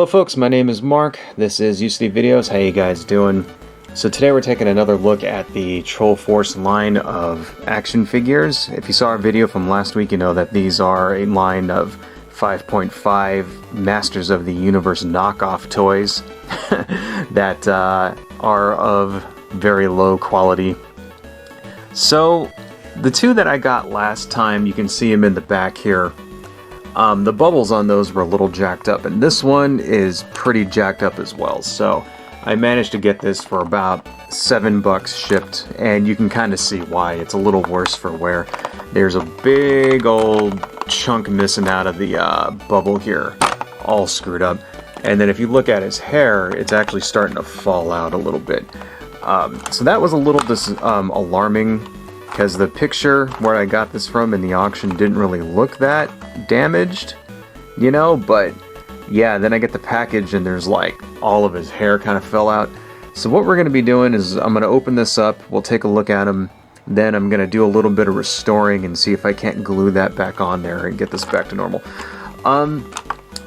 Hello folks, my name is Mark. This is UCD Videos. How you guys doing? So today we're taking another look at the Troll Force line of action figures. If you saw our video from last week, you know that these are a line of 5.5 Masters of the Universe knockoff toys that are of very low quality. So the two that I got last time, you can see them in the back here. The bubbles on those were a little jacked up, and this one is pretty jacked up as well. So I managed to get this for about $7 shipped, and you can kind of see why. It's a little worse for wear. There's a big old chunk missing out of the bubble here, all screwed up. And then if you look at his hair, it's actually starting to fall out a little bit. So that was a little alarming, because the picture where I got this from in the auction didn't really look that damaged, you know, but yeah, then I get the package and there's like all of his hair kind of fell out. So what we're going to be doing is I'm going to open this up, we'll take a look at him, then I'm going to do a little bit of restoring and see if I can't glue that back on there and get this back to normal.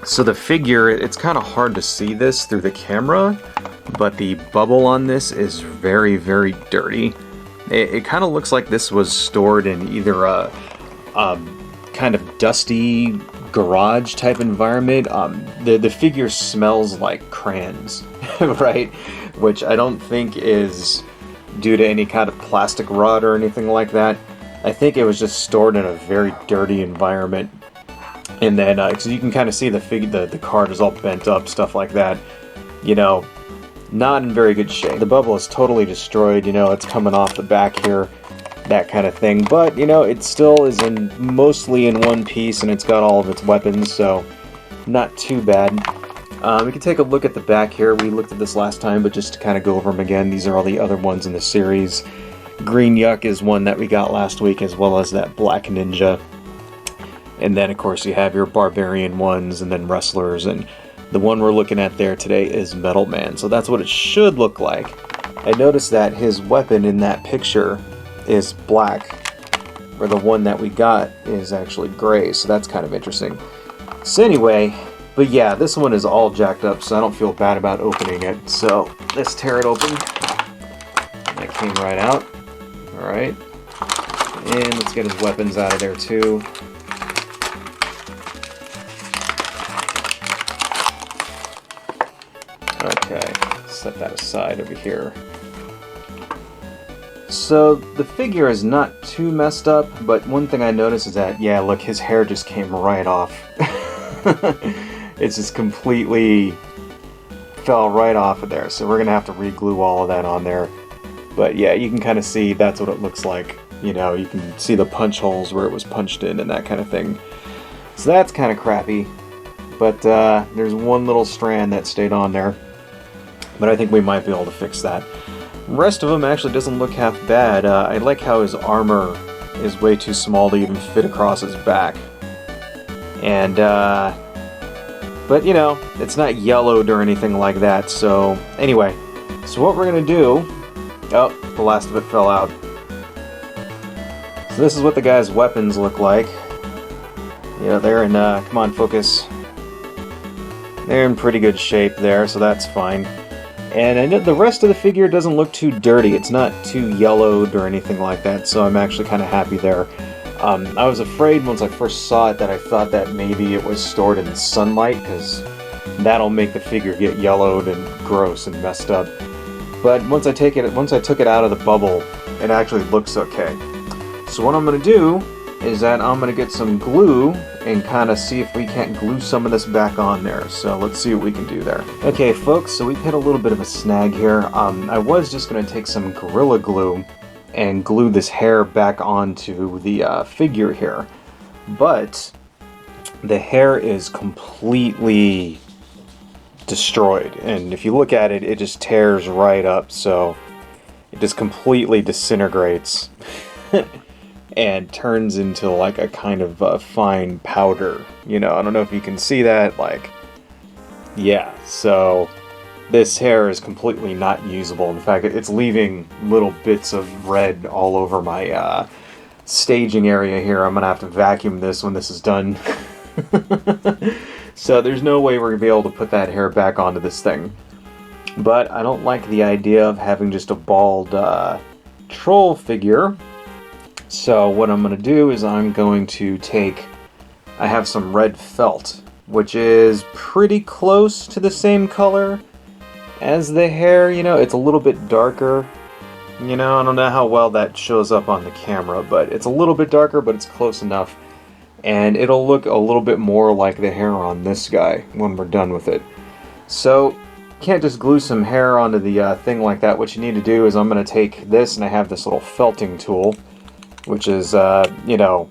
So the figure, it's kind of hard to see this through the camera, but the bubble on this is very, very dirty. It kind of looks like this was stored in either a kind of dusty garage type environment. The figure smells like crayons, right? Which I don't think is due to any kind of plastic rot or anything like that. I think it was just stored in a very dirty environment. And then, so you can kind of see the card is all bent up, stuff like that. You know, not in very good shape. The bubble is totally destroyed, you know, it's coming off the back here, that kind of thing. But, you know, it still is mostly in one piece, and it's got all of its weapons, so not too bad. We can take a look at the back here. We looked at this last time, but just to kind of go over them again, these are all the other ones in the series. Green Yuck is one that we got last week, as well as that Black Ninja. And then, of course, you have your Barbarian ones, and then Wrestlers, and the one we're looking at there today is Metal Man. So that's what it should look like. I noticed that his weapon in that picture is black, where the one that we got is actually gray, so that's kind of interesting. So anyway, but yeah, this one is all jacked up, so I don't feel bad about opening it. So let's tear it open. That came right out. Alright. And let's get his weapons out of there too. Okay, set that aside over here. So the figure is not too messed up, but one thing I noticed is that, yeah, look, his hair just came right off. It's just completely fell right off of there, so we're gonna have to re-glue all of that on there. But yeah, you can kind of see that's what it looks like. You know, you can see the punch holes where it was punched in and that kind of thing. So that's kind of crappy. But there's one little strand that stayed on there. But I think we might be able to fix that. The rest of him actually doesn't look half bad. I like how his armor is way too small to even fit across his back. And, but you know, it's not yellowed or anything like that. So, anyway. So what we're going to do... Oh, the last of it fell out. So this is what the guy's weapons look like. Yeah, they're in, come on, focus. They're in pretty good shape there, so that's fine. And I know the rest of the figure doesn't look too dirty. It's not too yellowed or anything like that, so I'm actually kind of happy there. I was afraid once I first saw it that I thought that maybe it was stored in sunlight, because that'll make the figure get yellowed and gross and messed up. But once I took it out of the bubble, it actually looks okay. So what I'm going to do is that I'm going to get some glue and kind of see if we can't glue some of this back on there. So let's see what we can do there. Okay folks, so we've hit a little bit of a snag here. I was just going to take some Gorilla Glue and glue this hair back onto the figure here. But the hair is completely destroyed. And if you look at it, it just tears right up. So it just completely disintegrates. And turns into like a kind of fine powder. You know, I don't know if you can see that, like, yeah, so this hair is completely not usable. In fact, it's leaving little bits of red all over my staging area here. I'm gonna have to vacuum this when this is done. So there's no way we're going to be able to put that hair back onto this thing. But I don't like the idea of having just a bald troll figure. So what I'm going to do is I'm going to take... I have some red felt, which is pretty close to the same color as the hair. You know, it's a little bit darker. You know, I don't know how well that shows up on the camera, but it's a little bit darker, but it's close enough. And it'll look a little bit more like the hair on this guy when we're done with it. So, can't just glue some hair onto the thing like that. What you need to do is I'm going to take this, and I have this little felting tool, which is, you know,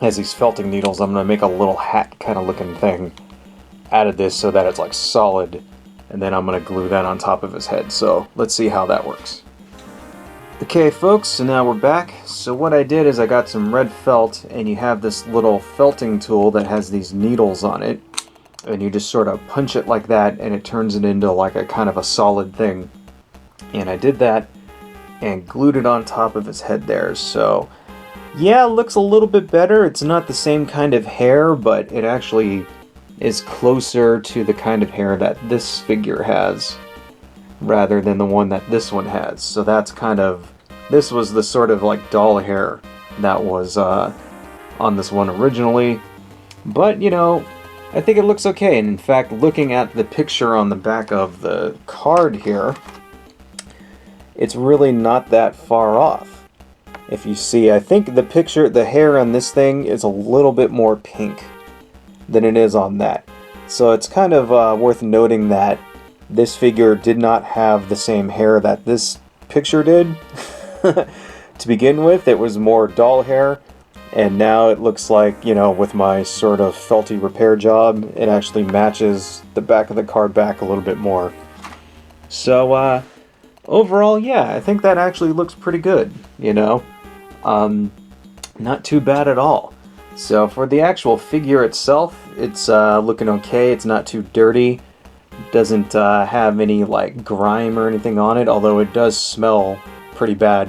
has these felting needles. I'm going to make a little hat kind of looking thing out of this so that it's like solid, and then I'm going to glue that on top of his head. So, let's see how that works. Okay folks, so now we're back. So what I did is I got some red felt, and you have this little felting tool that has these needles on it, and you just sort of punch it like that and it turns it into like a kind of a solid thing. And I did that and glued it on top of his head there. So yeah, it looks a little bit better. It's not the same kind of hair, but it actually is closer to the kind of hair that this figure has, rather than the one that this one has. So that's kind of, this was the sort of like doll hair that was on this one originally. But, you know, I think it looks okay. And in fact, looking at the picture on the back of the card here, it's really not that far off. If you see, I think the picture, the hair on this thing is a little bit more pink than it is on that. So it's kind of worth noting that this figure did not have the same hair that this picture did. To begin with, it was more doll hair, and now it looks like, you know, with my sort of felty repair job, it actually matches the back of the card back a little bit more. So, overall, yeah, I think that actually looks pretty good, you know? Not too bad at all. So, for the actual figure itself, it's looking okay. It's not too dirty. Doesn't have any like grime or anything on it, although it does smell pretty bad.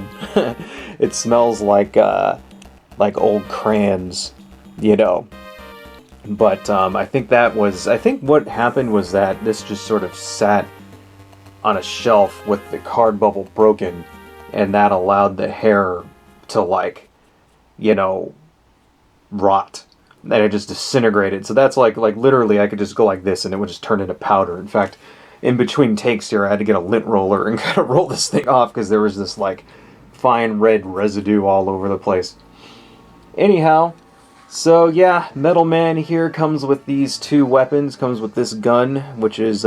It smells like old crayons, you know. But I think what happened was that this just sort of sat on a shelf with the card bubble broken, and that allowed the hair to, like, you know, rot. And it just disintegrated. So that's like literally I could just go like this and it would just turn into powder. In fact, in between takes here, I had to get a lint roller and kind of roll this thing off because there was this like fine red residue all over the place. Anyhow, so yeah, Metal Man here comes with these two weapons. Comes with this gun, which is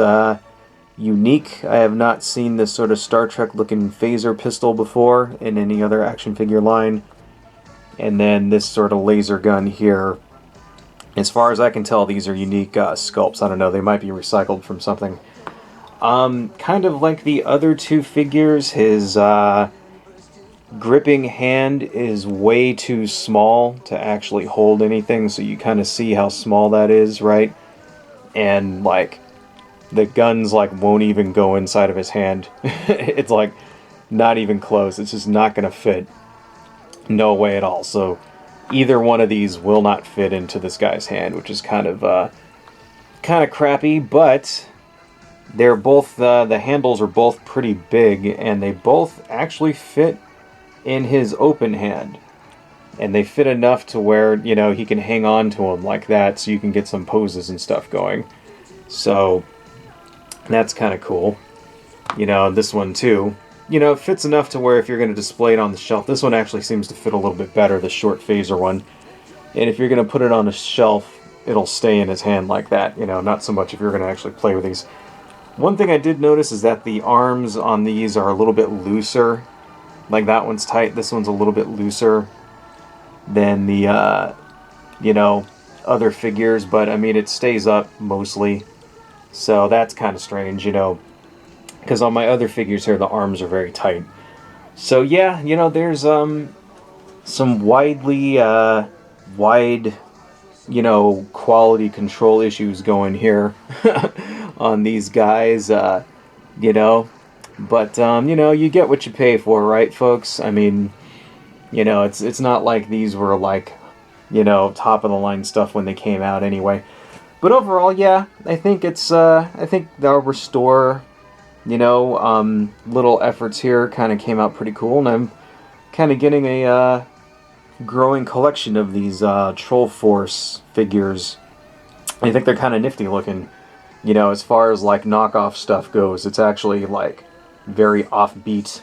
unique. I have not seen this sort of Star Trek looking phaser pistol before in any other action figure line. And then this sort of laser gun here. As far as I can tell, these are unique sculpts. I don't know, they might be recycled from something. Kind of like the other two figures, his gripping hand is way too small to actually hold anything, so you kind of see how small that is, right? And, like, the guns, like, won't even go inside of his hand. It's, like, not even close. It's just not going to fit. No way at all. So either one of these will not fit into this guy's hand, which is kind of crappy, but they're both, the handles are both pretty big, and they both actually fit in his open hand. And they fit enough to where, you know, he can hang on to them like that, so you can get some poses and stuff going. So that's kind of cool. You know, this one too. You know, it fits enough to where if you're going to display it on the shelf, this one actually seems to fit a little bit better, the short phaser one. And if you're going to put it on a shelf, it'll stay in his hand like that, you know, not so much if you're going to actually play with these. One thing I did notice is that the arms on these are a little bit looser. Like that one's tight, this one's a little bit looser than the, you know, other figures, but I mean, it stays up mostly. So that's kind of strange, you know. Because on my other figures here, the arms are very tight. So yeah, you know, there's some wide, you know, quality control issues going here on these guys, you know. But, you know, you get what you pay for, right, folks? I mean, you know, it's not like these were like, you know, top of the line stuff when they came out anyway. But overall, yeah, I think it's, I think the restore, you know, little efforts here kind of came out pretty cool, and I'm kind of getting a, growing collection of these, Troll Force figures. I think they're kind of nifty looking. You know, as far as, like, knockoff stuff goes, it's actually, like, very offbeat.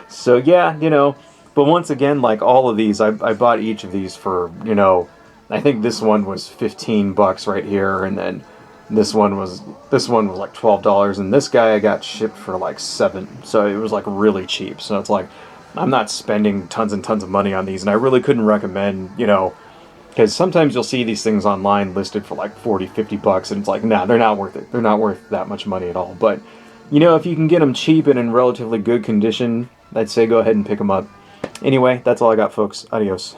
So, yeah, you know, but once again, like, all of these, I bought each of these for, you know, I think this one was $15 right here, and then this one was like $12, and this guy I got shipped for like $7, so it was like really cheap. So it's like, I'm not spending tons and tons of money on these, and I really couldn't recommend, you know, because sometimes you'll see these things online listed for like 40, $50, and it's like, nah, they're not worth it. They're not worth that much money at all. But, you know, if you can get them cheap and in relatively good condition, I'd say go ahead and pick them up. Anyway, that's all I got, folks. Adios.